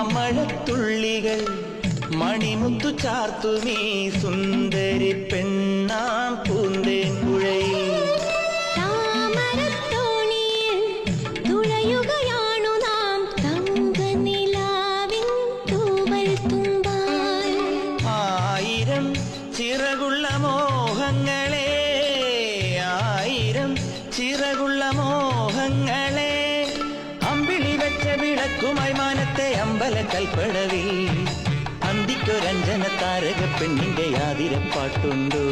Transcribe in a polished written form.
മാമഴത്തുള്ളികൾ മണിമുത്തു ചാർത്തുമീ സുന്ദരി പെണ്ണാം പൂന്തേൻ പുഴയിൽ ചിറകുള്ള മോഹങ്ങളെ ആയിരം ചിറകുള്ള മോഹങ്ങളെ അമ്പിളി വെച്ച വിളക്കുമായി മാനത്തെ അമ്പല കൽപ്പടവിൽ അന്തിക്കൊരഞ്ജന താരക പെണ്ണിന്റെ ആതിരപ്പാട്ടുണ്ടോ